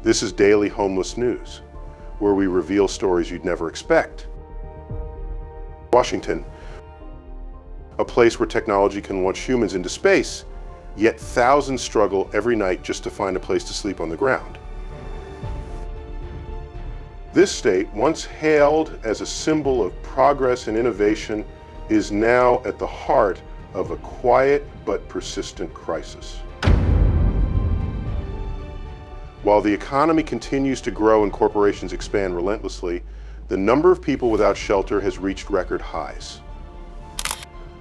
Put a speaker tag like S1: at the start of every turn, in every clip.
S1: This is Daily Homeless News, where we reveal stories you'd never expect. Washington, a place where technology can launch humans into space, yet thousands struggle every night just to find a place to sleep on the ground. This state, once hailed as a symbol of progress and innovation, is now at the heart of a quiet but persistent crisis. While the economy continues to grow and corporations expand relentlessly, the number of people without shelter has reached record highs.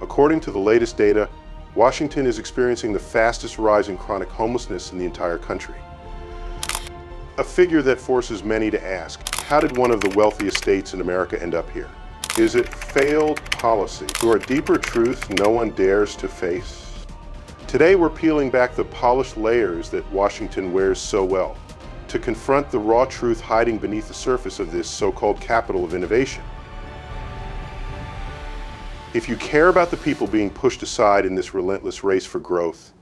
S1: According to the latest data, Washington is experiencing the fastest rise in chronic homelessness in the entire country. A figure that forces many to ask, how did one of the wealthiest states in America end up here? Is it failed policy or a deeper truth no one dares to face? Today we're peeling back the polished layers that Washington wears so well to confront the raw truth hiding beneath the surface of this so-called capital of innovation. If you care about the people being pushed aside in this relentless race for growth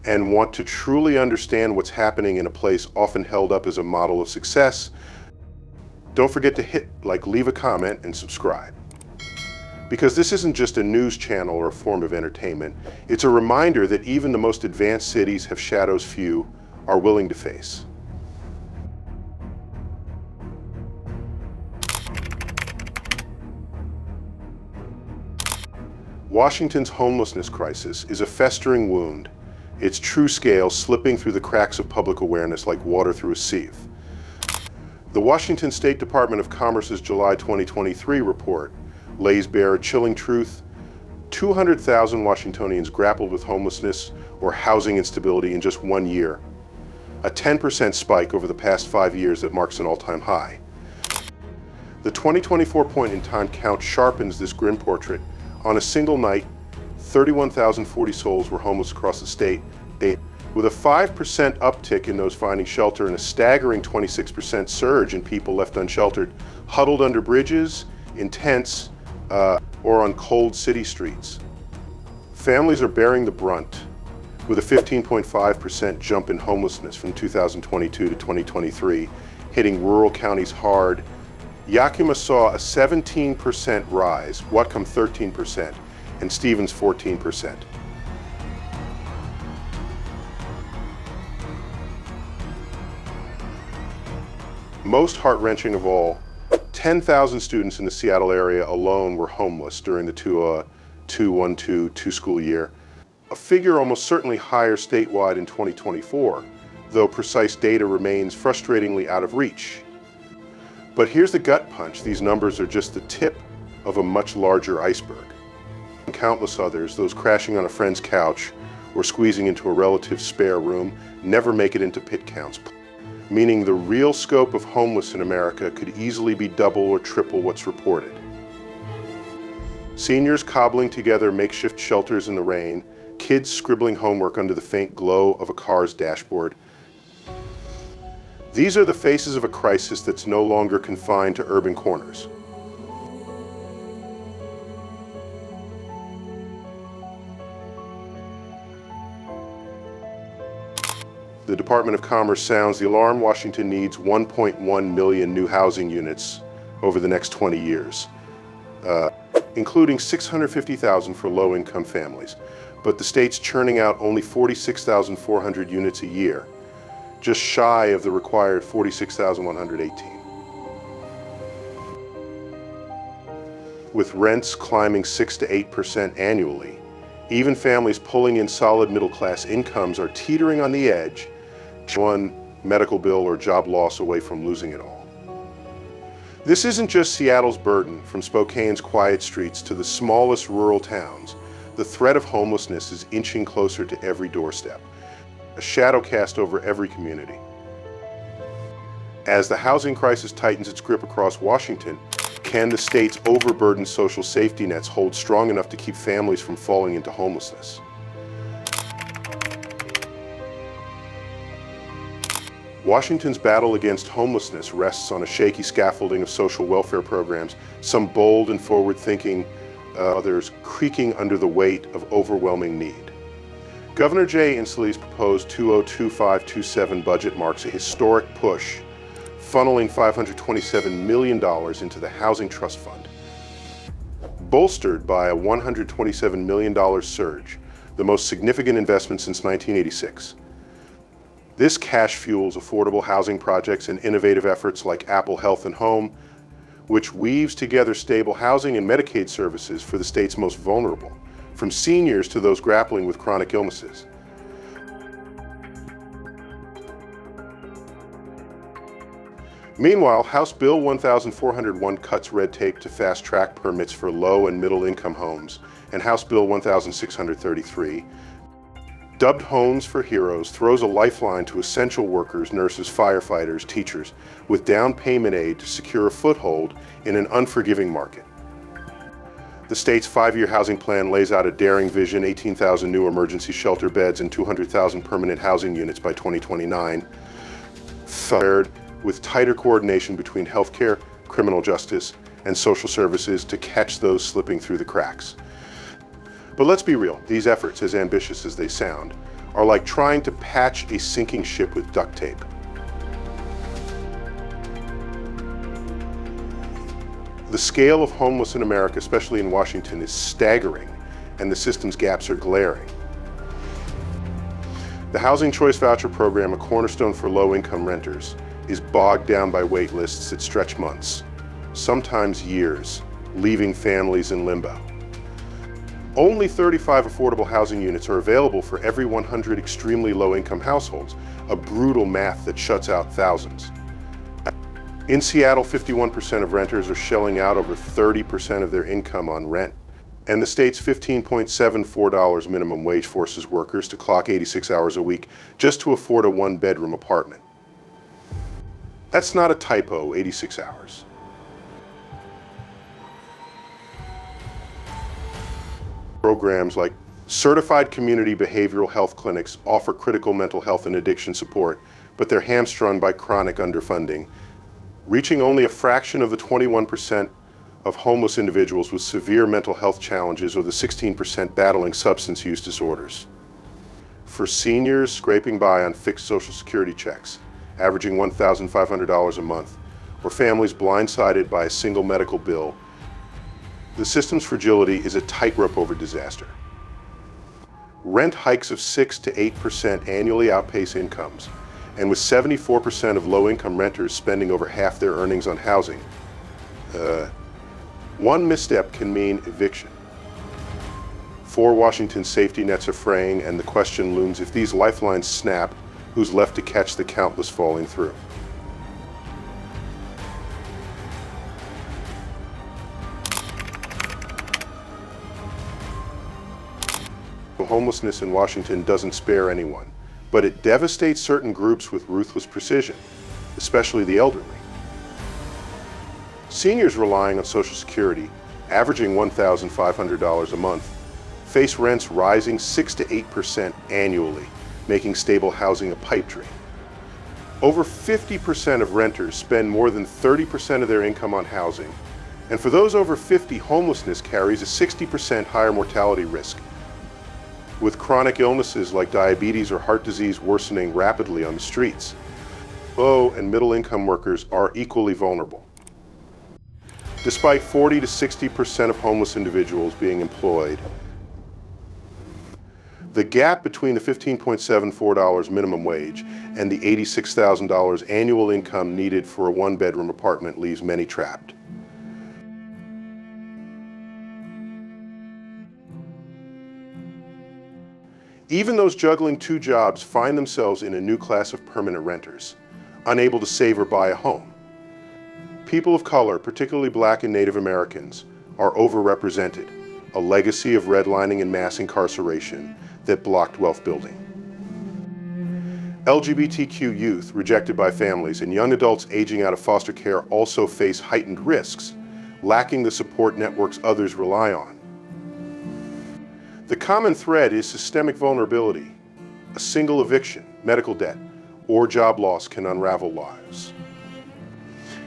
S1: and want to truly understand what's happening in a place often held up as a model of success, don't forget to hit like, leave a comment, and subscribe. Because this isn't just a news channel or a form of entertainment, it's a reminder that even the most advanced cities have shadows few are willing to face. Washington's homelessness crisis is a festering wound, its true scale slipping through the cracks of public awareness like water through a sieve. The Washington State Department of Commerce's July 2023 report lays bare a chilling truth. 200,000 Washingtonians grappled with homelessness or housing instability in just 1 year, a 10% spike over the past 5 years that marks an all-time high. The 2024 point-in-time count sharpens this grim portrait. On a single night, 31,040 souls were homeless across the state, with a 5% uptick in those finding shelter and a staggering 26% surge in people left unsheltered, huddled under bridges, in tents, or on cold city streets. Families are bearing the brunt, with a 15.5% jump in homelessness from 2022 to 2023, hitting rural counties hard. Yakima saw a 17% rise, Whatcom 13%, and Stevens 14%. Most heart-wrenching of all, 10,000 students in the Seattle area alone were homeless during the 2012 school year, a figure almost certainly higher statewide in 2024, though precise data remains frustratingly out of reach. But here's the gut punch: these numbers are just the tip of a much larger iceberg. And countless others, those crashing on a friend's couch or squeezing into a relative's spare room, never make it into pit counts, meaning the real scope of homeless in America could easily be double or triple what's reported. Seniors cobbling together makeshift shelters in the rain, kids scribbling homework under the faint glow of a car's dashboard. These are the faces of a crisis that's no longer confined to urban corners. The Department of Commerce sounds the alarm. Washington needs 1.1 million new housing units over the next 20 years, including 650,000 for low-income families. But the state's churning out only 46,400 units a year, just shy of the required 46,118. With rents climbing 6 to 8% annually, even families pulling in solid middle-class incomes are teetering on the edge, one medical bill or job loss away from losing it all. This isn't just Seattle's burden. From Spokane's quiet streets to the smallest rural towns, the threat of homelessness is inching closer to every doorstep, a shadow cast over every community. As the housing crisis tightens its grip across Washington, can the state's overburdened social safety nets hold strong enough to keep families from falling into homelessness? Washington's battle against homelessness rests on a shaky scaffolding of social welfare programs, some bold and forward-thinking, others creaking under the weight of overwhelming need. Governor Jay Inslee's proposed 2025-27 budget marks a historic push, funneling $527 million into the Housing Trust Fund. Bolstered by a $127 million surge, the most significant investment since 1986. This cash fuels affordable housing projects and innovative efforts like Apple Health and Home, which weaves together stable housing and Medicaid services for the state's most vulnerable, from seniors to those grappling with chronic illnesses. Meanwhile, House Bill 1401 cuts red tape to fast-track permits for low and middle-income homes, and House Bill 1633, dubbed Homes for Heroes, throws a lifeline to essential workers, nurses, firefighters, teachers, with down payment aid to secure a foothold in an unforgiving market. The state's 5-year housing plan lays out a daring vision: 18,000 new emergency shelter beds and 200,000 permanent housing units by 2029, third with tighter coordination between healthcare, criminal justice, and social services to catch those slipping through the cracks. But let's be real, these efforts, as ambitious as they sound, are like trying to patch a sinking ship with duct tape. The scale of homeless in America, especially in Washington, is staggering, and the system's gaps are glaring. The Housing Choice Voucher Program, a cornerstone for low-income renters, is bogged down by wait lists that stretch months, sometimes years, leaving families in limbo. Only 35 affordable housing units are available for every 100 extremely low-income households, a brutal math that shuts out thousands. In Seattle, 51% of renters are shelling out over 30% of their income on rent, and the state's $15.74 minimum wage forces workers to clock 86 hours a week just to afford a one-bedroom apartment. That's not a typo, 86 hours. Programs like certified community behavioral health clinics offer critical mental health and addiction support, but they're hamstrung by chronic underfunding, reaching only a fraction of the 21% of homeless individuals with severe mental health challenges or the 16% battling substance use disorders. For seniors scraping by on fixed Social Security checks, averaging $1,500 a month, or families blindsided by a single medical bill, the system's fragility is a tightrope over disaster. Rent hikes of 6 to 8% annually outpace incomes, and with 74% of low-income renters spending over half their earnings on housing, one misstep can mean eviction. 4 Washington safety nets are fraying, and the question looms: if these lifelines snap, who's left to catch the countless falling through? Homelessness in Washington doesn't spare anyone, but it devastates certain groups with ruthless precision, especially the elderly. Seniors relying on Social Security, averaging $1,500 a month, face rents rising 6 to 8% annually, making stable housing a pipe dream. Over 50% of renters spend more than 30% of their income on housing, and for those over 50, homelessness carries a 60% higher mortality risk, with chronic illnesses like diabetes or heart disease worsening rapidly on the streets. Low and middle income workers are equally vulnerable. Despite 40 to 60% of homeless individuals being employed, the gap between the $15.74 minimum wage and the $86,000 annual income needed for a one-bedroom apartment leaves many trapped. Even those juggling 2 jobs find themselves in a new class of permanent renters, unable to save or buy a home. People of color, particularly Black and Native Americans, are overrepresented, a legacy of redlining and mass incarceration that blocked wealth building. LGBTQ youth rejected by families and young adults aging out of foster care also face heightened risks, lacking the support networks others rely on. The common thread is systemic vulnerability. A single eviction, medical debt, or job loss can unravel lives.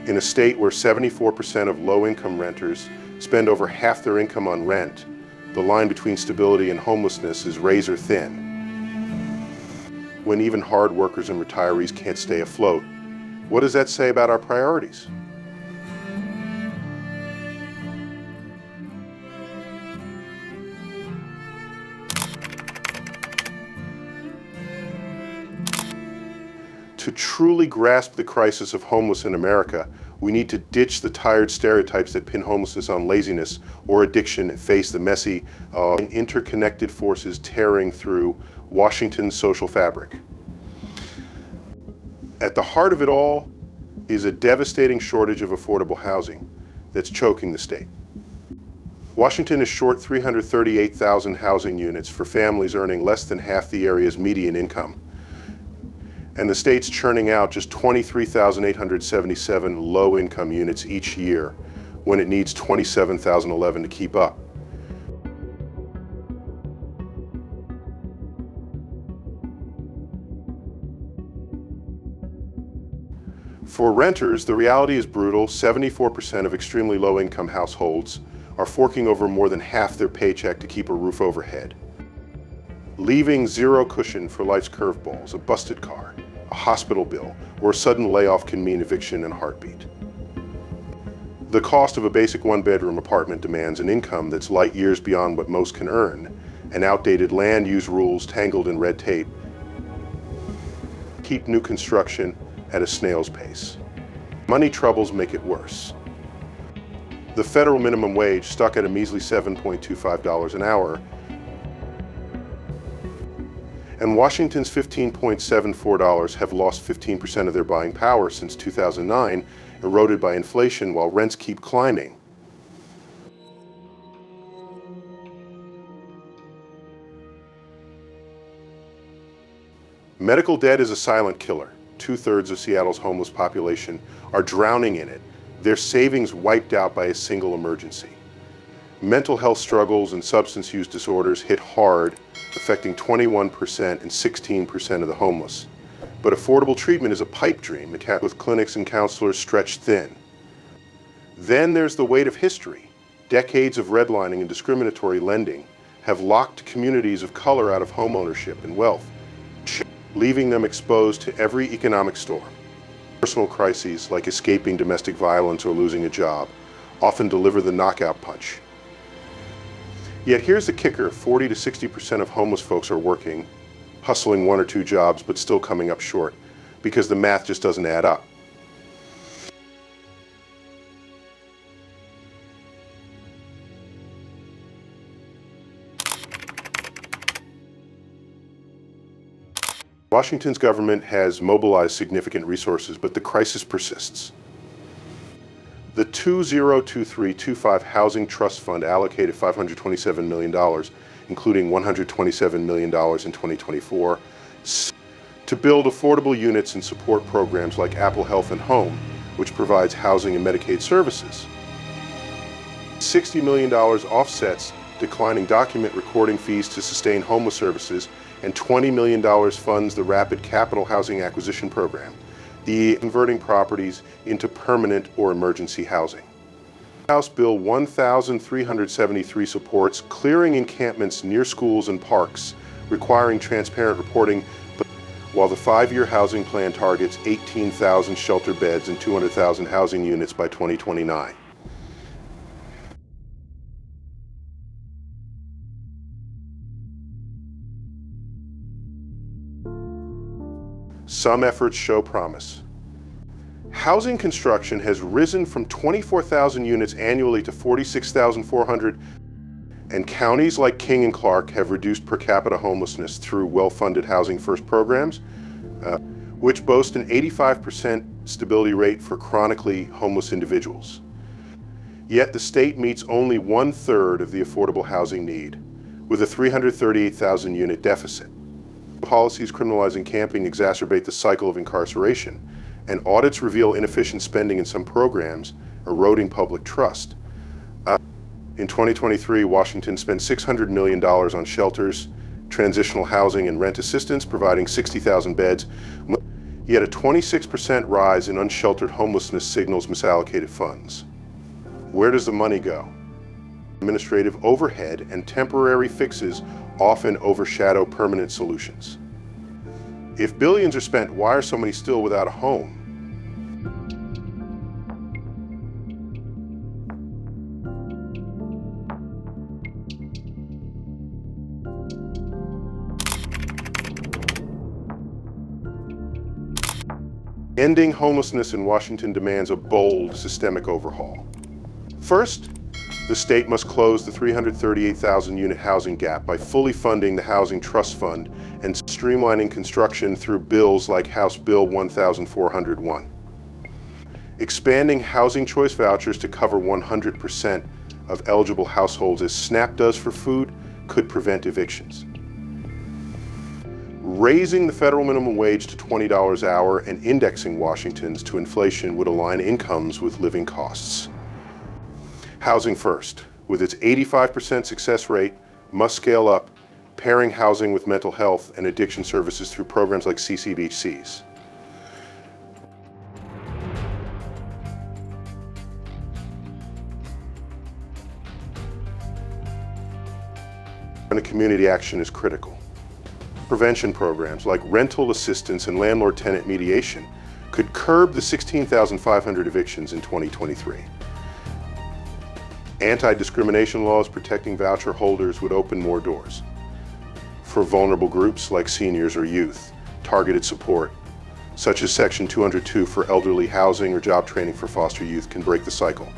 S1: In a state where 74% of low-income renters spend over half their income on rent, the line between stability and homelessness is razor thin. when even hard workers and retirees can't stay afloat. What does that say about our priorities? To truly grasp the crisis of homeless in America, we need to ditch the tired stereotypes that pin homelessness on laziness or addiction and face the messy, interconnected forces tearing through Washington's social fabric. At the heart of it all is a devastating shortage of affordable housing that's choking the state. Washington is short 338,000 housing units for families earning less than half the area's median income. And the state's churning out just 23,877 low-income units each year when it needs 27,011 to keep up. For renters, the reality is brutal. 74% of extremely low-income households are forking over more than half their paycheck to keep a roof overhead, leaving zero cushion for life's curveballs. A busted car, a hospital bill, or a sudden layoff can mean eviction in a heartbeat. The cost of a basic one-bedroom apartment demands an income that's light years beyond what most can earn, and outdated land use rules tangled in red tape keep new construction at a snail's pace. Money troubles make it worse. The federal minimum wage stuck at a measly $7.25 an hour, and Washington's $15.74 have lost 15% of their buying power since 2009, eroded by inflation while rents keep climbing. Medical debt is a silent killer. 2/3 of Seattle's homeless population are drowning in it, their savings wiped out by a single emergency. Mental health struggles and substance use disorders hit hard, affecting 21% and 16% of the homeless. But affordable treatment is a pipe dream, with clinics and counselors stretched thin. Then there's the weight of history. Decades of redlining and discriminatory lending have locked communities of color out of homeownership and wealth, leaving them exposed to every economic storm. Personal crises like escaping domestic violence or losing a job often deliver the knockout punch. Yet here's the kicker: 40 to 60% of homeless folks are working, hustling 1 or 2 jobs, but still coming up short because the math just doesn't add up. Washington's government has mobilized significant resources, but the crisis persists. The 2023-25 Housing Trust Fund allocated $527 million, including $127 million in 2024, to build affordable units and support programs like Apple Health and Home, which provides housing and Medicaid services. $60 million offsets declining document recording fees to sustain homeless services, and $20 million funds the Rapid Capital Housing Acquisition Program, the converting properties into permanent or emergency housing. House Bill 1373 supports clearing encampments near schools and parks, requiring transparent reporting, while the 5-year housing plan targets 18,000 shelter beds and 200,000 housing units by 2029. Some efforts show promise. Housing construction has risen from 24,000 units annually to 46,400, and counties like King and Clark have reduced per capita homelessness through well-funded Housing First programs, which boast an 85% stability rate for chronically homeless individuals. Yet the state meets only 1/3 of the affordable housing need, with a 338,000 unit deficit. Policies criminalizing camping exacerbate the cycle of incarceration, and audits reveal inefficient spending in some programs, eroding public trust. In 2023, Washington spent $600 million on shelters, transitional housing, and rent assistance, providing 60,000 beds. Yet a 26% rise in unsheltered homelessness signals misallocated funds. Where does the money go? Administrative overhead and temporary fixes often overshadow permanent solutions. If billions are spent, why are so many still without a home? Ending homelessness in Washington demands a bold systemic overhaul. First, the state must close the 338,000 unit housing gap by fully funding the Housing Trust Fund and streamlining construction through bills like House Bill 1401. Expanding housing choice vouchers to cover 100% of eligible households, as SNAP does for food, could prevent evictions. Raising the federal minimum wage to $20 an hour and indexing Washington's to inflation would align incomes with living costs. Housing First, with its 85% success rate, must scale up, pairing housing with mental health and addiction services through programs like CCBCs. And community action is critical. Prevention programs like rental assistance and landlord-tenant mediation could curb the 16,500 evictions in 2023. Anti-discrimination laws protecting voucher holders would open more doors. For vulnerable groups like seniors or youth, targeted support, such as Section 202 for elderly housing or job training for foster youth, can break the cycle.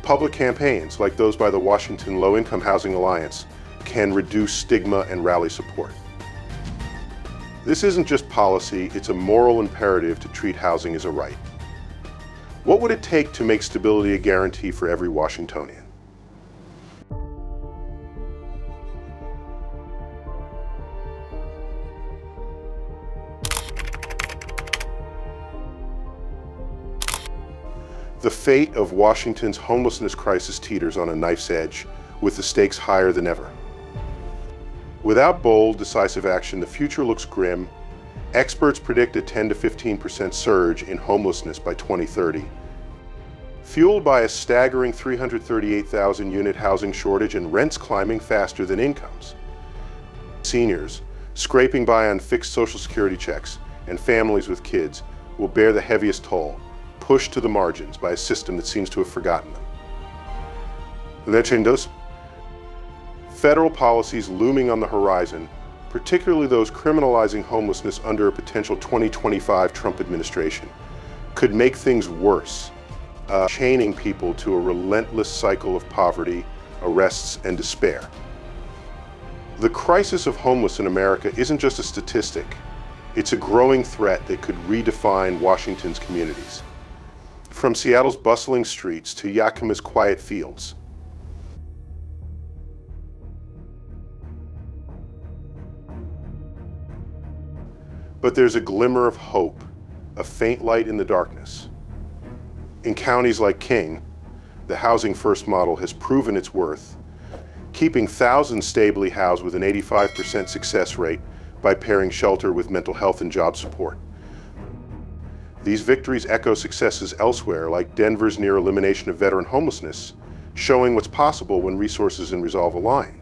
S1: Public campaigns like those by the Washington Low-Income Housing Alliance can reduce stigma and rally support. This isn't just policy, it's a moral imperative to treat housing as a right. What would it take to make stability a guarantee for every Washingtonian? The fate of Washington's homelessness crisis teeters on a knife's edge, with the stakes higher than ever. Without bold, decisive action, the future looks grim. Experts predict a 10 to 15% surge in homelessness by 2030, fueled by a staggering 338,000 unit housing shortage and rents climbing faster than incomes. Seniors, scraping by on fixed Social Security checks, and families with kids will bear the heaviest toll, pushed to the margins by a system that seems to have forgotten them. Leyendos. Federal policies looming on the horizon, particularly those criminalizing homelessness under a potential 2025 Trump administration, could make things worse, chaining people to a relentless cycle of poverty, arrests, and despair. The crisis of homeless in America isn't just a statistic, it's a growing threat that could redefine Washington's communities. From Seattle's bustling streets to Yakima's quiet fields. But there's a glimmer of hope, a faint light in the darkness. In counties like King, the Housing First model has proven its worth, keeping thousands stably housed with an 85% success rate by pairing shelter with mental health and job support. These victories echo successes elsewhere, like Denver's near elimination of veteran homelessness, showing what's possible when resources and resolve align.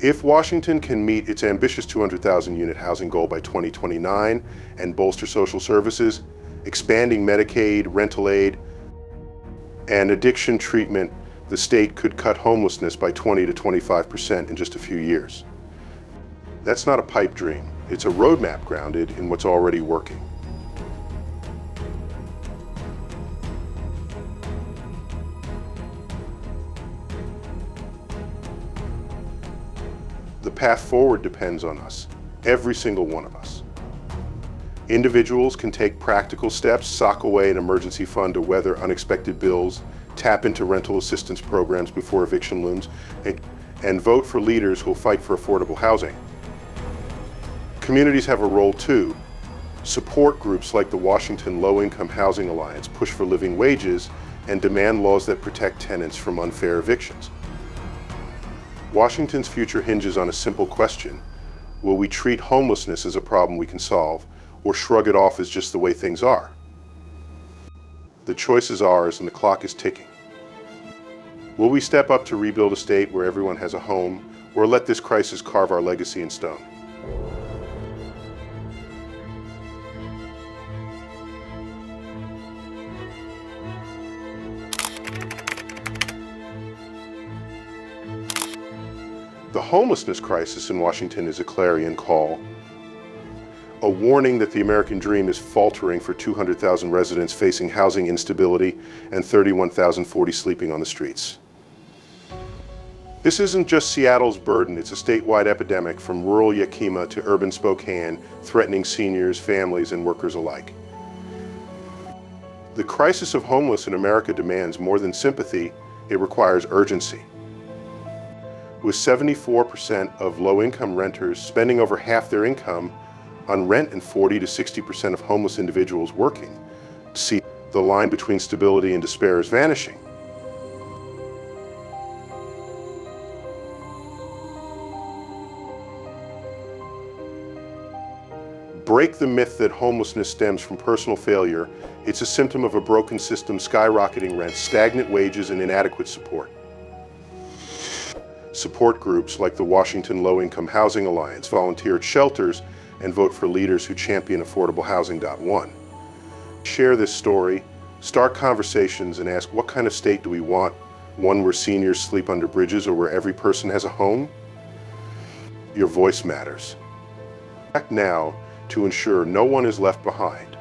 S1: If Washington can meet its ambitious 200,000 unit housing goal by 2029 and bolster social services, expanding Medicaid, rental aid, and addiction treatment, the state could cut homelessness by 20 to 25% in just a few years. That's not a pipe dream. It's a roadmap grounded in what's already working. The path forward depends on us, every single one of us. Individuals can take practical steps, sock away an emergency fund to weather unexpected bills, tap into rental assistance programs before eviction looms, and vote for leaders who'll fight for affordable housing. Communities have a role too. Support groups like the Washington Low-Income Housing Alliance push for living wages and demand laws that protect tenants from unfair evictions. Washington's future hinges on a simple question. Will we treat homelessness as a problem we can solve, or shrug it off as just the way things are? The choice is ours and the clock is ticking. Will we step up to rebuild a state where everyone has a home, or let this crisis carve our legacy in stone? The homelessness crisis in Washington is a clarion call, a warning that the American dream is faltering for 200,000 residents facing housing instability and 31,040 sleeping on the streets. This isn't just Seattle's burden, it's a statewide epidemic from rural Yakima to urban Spokane, threatening seniors, families, and workers alike. The crisis of homeless in America demands more than sympathy, it requires urgency. With 74% of low-income renters spending over half their income on rent and 40 to 60% of homeless individuals working, see the line between stability and despair is vanishing. Break the myth that homelessness stems from personal failure. It's a symptom of a broken system, skyrocketing rents, stagnant wages, and inadequate support. Support groups like the Washington Low-Income Housing Alliance volunteer at shelters and vote for leaders who champion affordable housing.1. Share this story, start conversations, and ask, what kind of state do we want? One where seniors sleep under bridges or where every person has a home? Your voice matters. Act now to ensure no one is left behind.